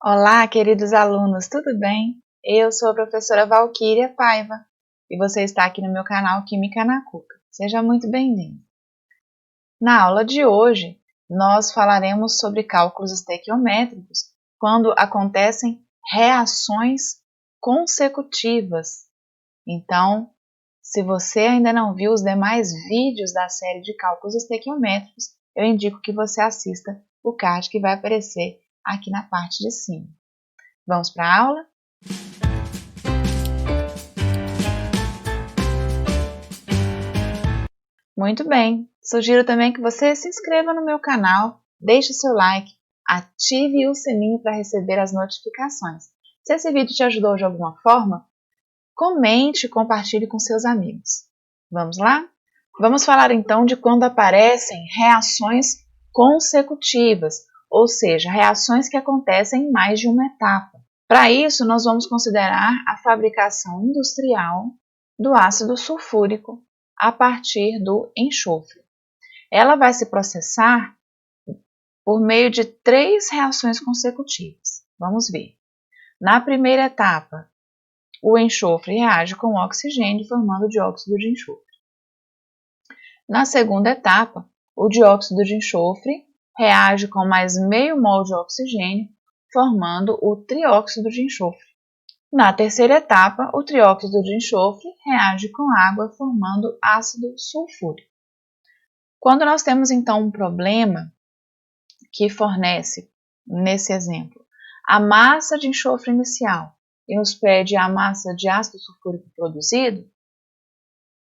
Olá, queridos alunos, tudo bem? Eu sou a professora Valquíria Paiva e você está aqui no meu canal Química na Cuca. Seja muito bem-vindo. Na aula de hoje, nós falaremos sobre cálculos estequiométricos quando acontecem reações consecutivas. Então, se você ainda não viu os demais vídeos da série de cálculos estequiométricos, eu indico que você assista o card que vai aparecer aqui na parte de cima. Vamos para a aula? Muito bem! Sugiro também que você se inscreva no meu canal, deixe seu like, ative o sininho para receber as notificações. Se esse vídeo te ajudou de alguma forma, comente e compartilhe com seus amigos. Vamos lá? Vamos falar então de quando aparecem reações consecutivas, ou seja, reações que acontecem em mais de uma etapa. Para isso, nós vamos considerar a fabricação industrial do ácido sulfúrico a partir do enxofre. Ela vai se processar por meio de 3 reações consecutivas. Vamos ver. Na primeira etapa, o enxofre reage com o oxigênio, formando o dióxido de enxofre. Na segunda etapa, o dióxido de enxofre reage com mais meio mol de oxigênio, formando o trióxido de enxofre. Na terceira etapa, o trióxido de enxofre reage com água, formando ácido sulfúrico. Quando nós temos então um problema que fornece, nesse exemplo, a massa de enxofre inicial e nos pede a massa de ácido sulfúrico produzido,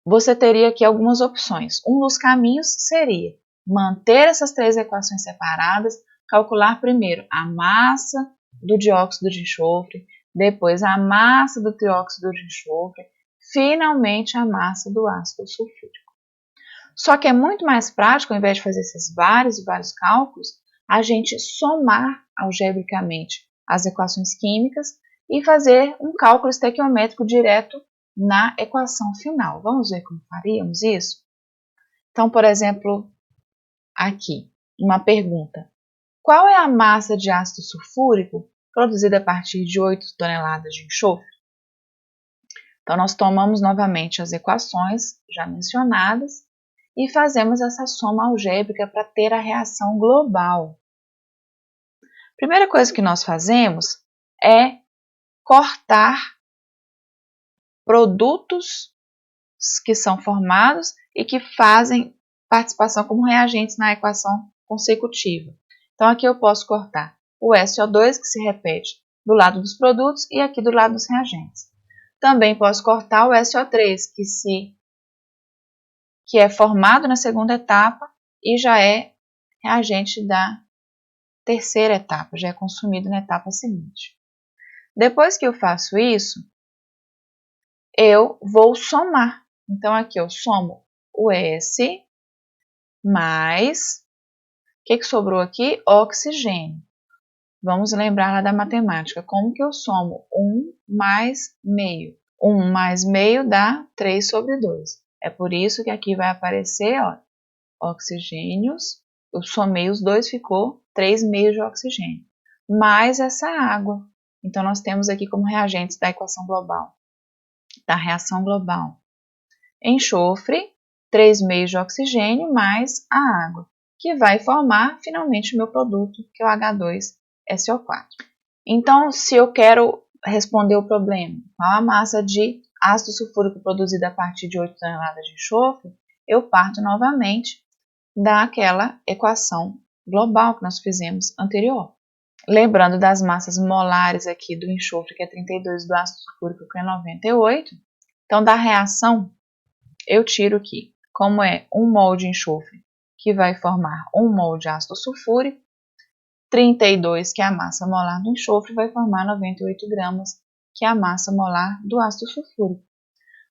você teria aqui algumas opções. Um dos caminhos seria manter essas 3 equações separadas, calcular primeiro a massa do dióxido de enxofre, depois a massa do trióxido de enxofre, finalmente a massa do ácido sulfúrico. Só que é muito mais prático, ao invés de fazer esses vários e vários cálculos, a gente somar algebricamente as equações químicas e fazer um cálculo estequiométrico direto na equação final. Vamos ver como faríamos isso? Então, por exemplo, aqui, uma pergunta. Qual é a massa de ácido sulfúrico produzida a partir de 8 toneladas de enxofre? Então, nós tomamos novamente as equações já mencionadas e fazemos essa soma algébrica para ter a reação global. A primeira coisa que nós fazemos é cortar produtos que são formados e que fazem participação como reagentes na equação consecutiva. Então, aqui eu posso cortar o SO2, que se repete do lado dos produtos, e aqui do lado dos reagentes. Também posso cortar o SO3, que é formado na segunda etapa e já é reagente da terceira etapa, já é consumido na etapa seguinte. Depois que eu faço isso, eu vou somar. Então, aqui eu somo o S mais, o que sobrou aqui? Oxigênio. Vamos lembrar lá da matemática. Como que eu somo 1 mais meio? 1 mais meio dá 3 sobre 2. É por isso que aqui vai aparecer, ó, oxigênios. Eu somei os dois, ficou 3 meios de oxigênio. Mais essa água. Então, nós temos aqui como reagentes da equação global, da reação global, enxofre, 3 meios de oxigênio mais a água, que vai formar finalmente o meu produto, que é o H2SO4. Então, se eu quero responder o problema, qual a massa de ácido sulfúrico produzida a partir de 8 toneladas de enxofre, eu parto novamente daquela equação global que nós fizemos anterior. Lembrando das massas molares aqui do enxofre, que é 32, do ácido sulfúrico, que é 98. Então, da reação, eu tiro aqui, como é 1 mol de enxofre, que vai formar 1 mol de ácido sulfúrico, 32, que é a massa molar do enxofre, vai formar 98 gramas, que é a massa molar do ácido sulfúrico.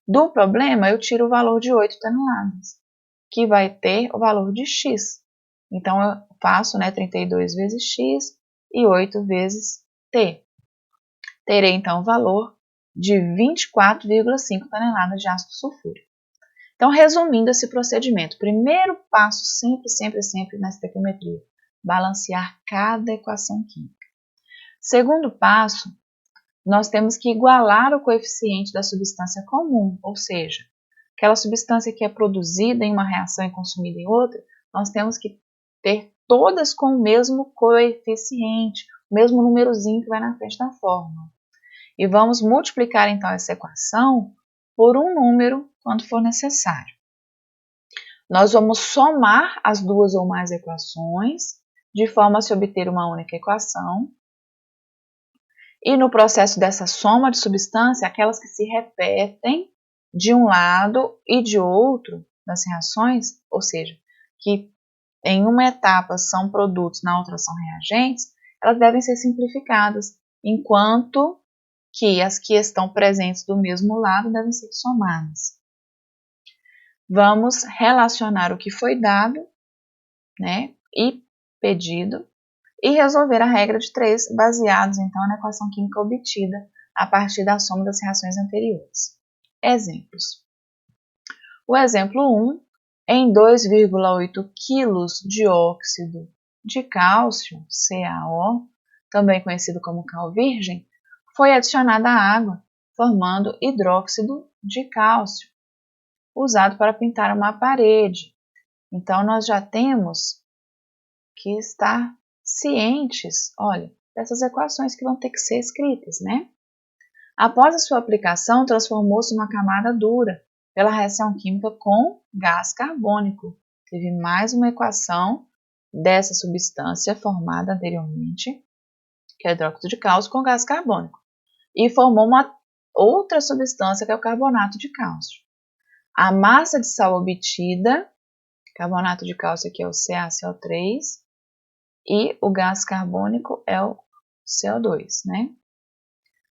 Do problema, eu tiro o valor de 8 toneladas, que vai ter o valor de X. Então, eu faço 32 vezes X e 8 vezes T. Terei, então, o valor de 24,5 toneladas de ácido sulfúrico. Então, resumindo esse procedimento, primeiro passo sempre na estequiometria, balancear cada equação química. Segundo passo, nós temos que igualar o coeficiente da substância comum, ou seja, aquela substância que é produzida em uma reação e consumida em outra, nós temos que ter todas com o mesmo coeficiente, o mesmo númerozinho que vai na frente da fórmula. E vamos multiplicar então essa equação por um número quando for necessário. Nós vamos somar as duas ou mais equações, de forma a se obter uma única equação. E no processo dessa soma de substância, aquelas que se repetem de um lado e de outro das reações, ou seja, que em uma etapa são produtos, na outra são reagentes, elas devem ser simplificadas, enquanto que as que estão presentes do mesmo lado devem ser somadas. Vamos relacionar o que foi dado, né, e pedido, e resolver a regra de 3, baseados então na equação química obtida a partir da soma das reações anteriores. Exemplos. O exemplo 1, em 2,8 kg de óxido de cálcio, CaO, também conhecido como cal virgem, foi adicionada água, formando hidróxido de cálcio, usado para pintar uma parede. Então, nós já temos que estar cientes, olha, dessas equações que vão ter que ser escritas, né? Após a sua aplicação, transformou-se em uma camada dura pela reação química com gás carbônico. Teve mais uma equação dessa substância formada anteriormente, que é o hidróxido de cálcio, com gás carbônico. E formou uma outra substância, que é o carbonato de cálcio. A massa de sal obtida, carbonato de cálcio aqui é o CaCO3, e o gás carbônico é o CO2, né?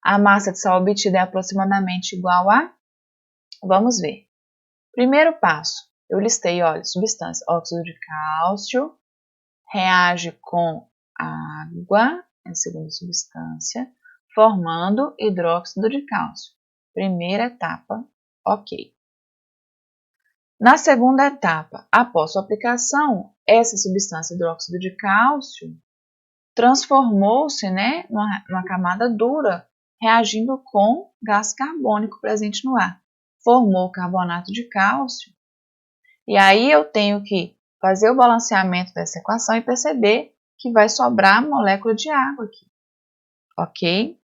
A massa de sal obtida é aproximadamente igual a... Vamos ver. Primeiro passo, eu listei, olha, substância, óxido de cálcio, reage com água, é a segunda substância, formando hidróxido de cálcio. Primeira etapa, ok. Na segunda etapa, após sua aplicação, essa substância hidróxido de cálcio transformou-se, né, numa camada dura, reagindo com gás carbônico presente no ar. Formou carbonato de cálcio. E aí eu tenho que fazer o balanceamento dessa equação e perceber que vai sobrar molécula de água aqui. Ok?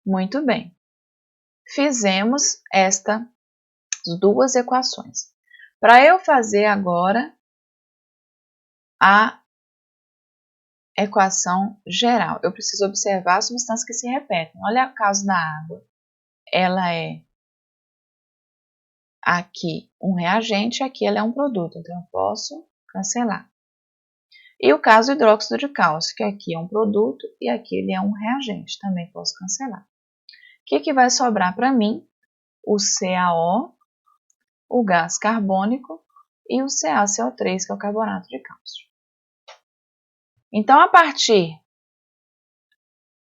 Muito bem. Fizemos estas duas equações. Para eu fazer agora a equação geral, eu preciso observar as substâncias que se repetem. Olha o caso da água. Ela é aqui um reagente, aqui ela é um produto, então eu posso cancelar. E o caso do hidróxido de cálcio, que aqui é um produto e aqui ele é um reagente, também posso cancelar. O que vai sobrar para mim? O CaO, o gás carbônico e o CaCO3, que é o carbonato de cálcio. Então, a partir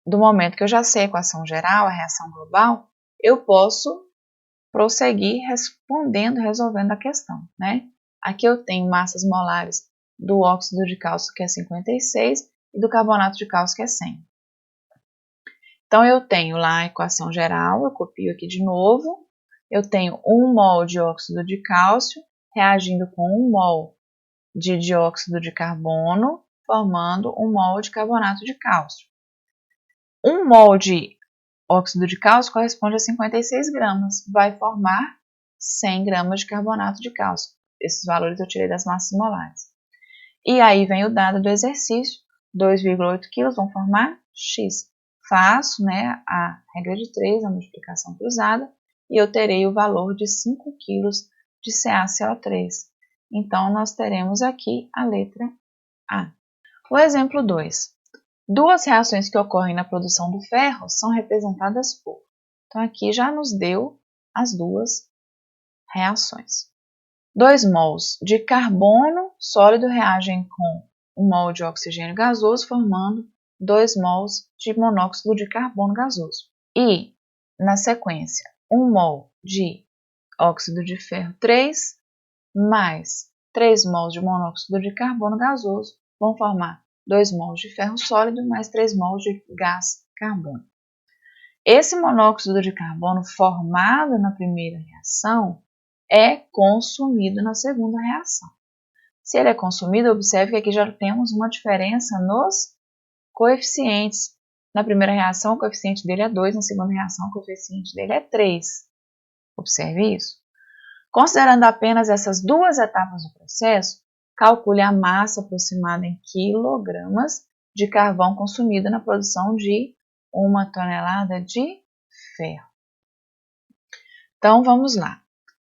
do momento que eu já sei a equação geral, a reação global, eu posso prosseguir resolvendo a questão, né? Aqui eu tenho massas molares do óxido de cálcio, que é 56, e do carbonato de cálcio, que é 100. Então, eu tenho lá a equação geral, eu copio aqui de novo. Eu tenho 1 mol de óxido de cálcio reagindo com 1 mol de dióxido de carbono, formando 1 mol de carbonato de cálcio. 1 mol de óxido de cálcio corresponde a 56 gramas, vai formar 100 gramas de carbonato de cálcio. Esses valores eu tirei das massas molares. E aí vem o dado do exercício, 2,8 kg vão formar X. Faço, né, a regra de 3, a multiplicação cruzada, e eu terei o valor de 5 kg de CaCO3. Então, nós teremos aqui a letra A. O exemplo 2. Duas reações que ocorrem na produção do ferro são representadas por... Então, aqui já nos deu as duas reações. 2 mols de carbono sólido reagem com 1 mol de oxigênio gasoso, formando 2 mols de monóxido de carbono gasoso. E, na sequência, 1 mol de óxido de ferro 3 mais 3 mols de monóxido de carbono gasoso vão formar 2 mols de ferro sólido mais 3 mols de gás carbono. Esse monóxido de carbono formado na primeira reação é consumido na segunda reação. Se ele é consumido, observe que aqui já temos uma diferença nos coeficientes. Na primeira reação, o coeficiente dele é 2, na segunda reação, o coeficiente dele é 3. Observe isso. Considerando apenas essas duas etapas do processo, calcule a massa aproximada em quilogramas de carvão consumido na produção de 1 tonelada de ferro. Então, vamos lá.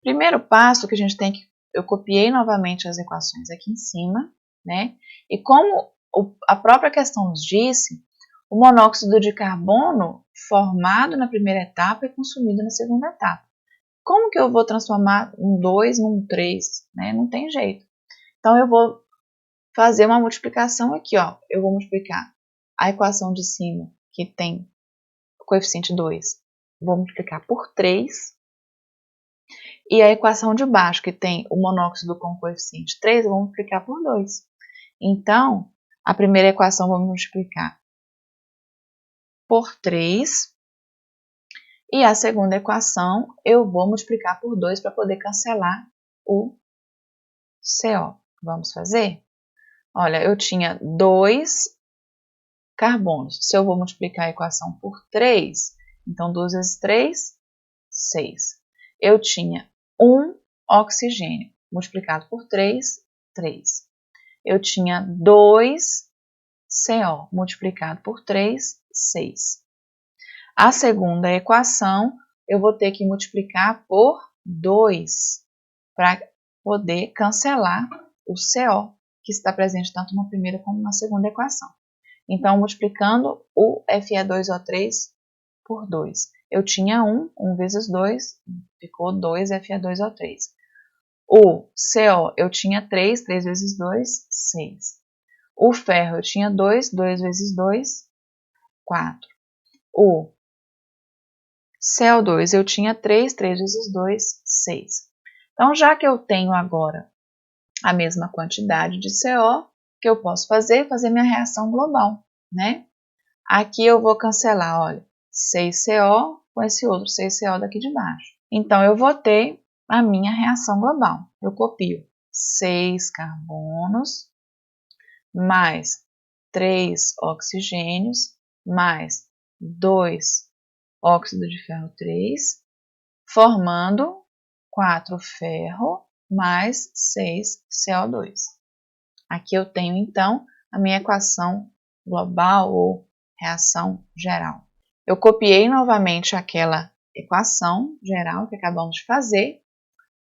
Primeiro passo que a gente tem que... Eu copiei novamente as equações aqui em cima, né? E como a própria questão nos disse, o monóxido de carbono formado na primeira etapa é consumido na segunda etapa. Como que eu vou transformar um 2 num 3? Né? Não tem jeito. Então, eu vou fazer uma multiplicação aqui, ó. Eu vou multiplicar a equação de cima, que tem o coeficiente 2, vou multiplicar por 3. E a equação de baixo, que tem o monóxido com o coeficiente 3, eu vou multiplicar por 2. Então, a primeira equação eu vou multiplicar por 3. E a segunda equação eu vou multiplicar por 2 para poder cancelar o CO. Vamos fazer? Olha, eu tinha 2 carbonos. Se eu vou multiplicar a equação por 3, então 2 vezes 3, 6. Eu tinha 1 oxigênio. Multiplicado por 3, 3. Eu tinha 2 CO. Multiplicado por 3, 6. A segunda equação eu vou ter que multiplicar por 2 para poder cancelar o CO, que está presente tanto na primeira como na segunda equação. Então, multiplicando o Fe2O3 por 2. Eu tinha 1 vezes 2, ficou 2 Fe2O3. O CO eu tinha 3 vezes 2, 6. O ferro eu tinha 2 vezes 2, 4. O CO2 eu tinha 3 vezes 2, 6. Então, já que eu tenho agora a mesma quantidade de CO, o que eu posso fazer? Fazer minha reação global, né? Aqui eu vou cancelar, olha, 6CO com esse outro 6CO daqui de baixo. Então, eu vou ter a minha reação global. Eu copio 6 carbonos mais 3 oxigênios mais 2 óxido de ferro 3, formando 4 ferro mais 6 CO2. Aqui eu tenho, então, a minha equação global ou reação geral. Eu copiei novamente aquela equação geral que acabamos de fazer,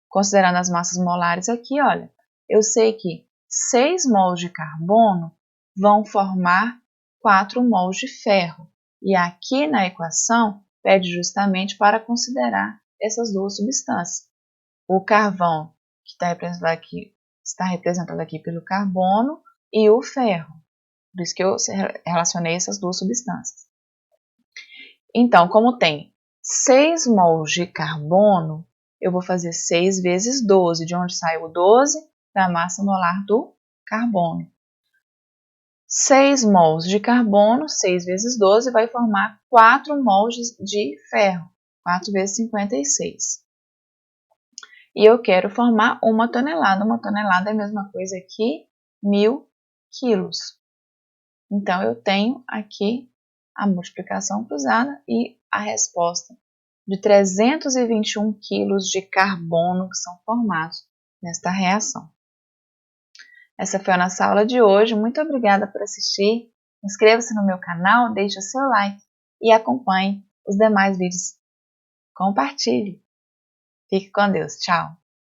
considerando as massas molares aqui, olha, eu sei que 6 mols de carbono vão formar 4 mols de ferro. E aqui na equação, pede justamente para considerar essas duas substâncias. O carvão, que está representado aqui pelo carbono, e o ferro. Por isso que eu relacionei essas duas substâncias. Então, como tem 6 mols de carbono, eu vou fazer 6 vezes 12, de onde sai o 12? Da massa molar do carbono. 6 mols de carbono, 6 vezes 12, vai formar 4 mols de ferro, 4 vezes 56. E eu quero formar 1 tonelada. 1 tonelada é a mesma coisa que 1000 quilos. Então, eu tenho aqui a multiplicação cruzada e a resposta de 321 quilos de carbono que são formados nesta reação. Essa foi a nossa aula de hoje. Muito obrigada por assistir. Inscreva-se no meu canal, deixe o seu like e acompanhe os demais vídeos. Compartilhe. Fique com Deus. Tchau.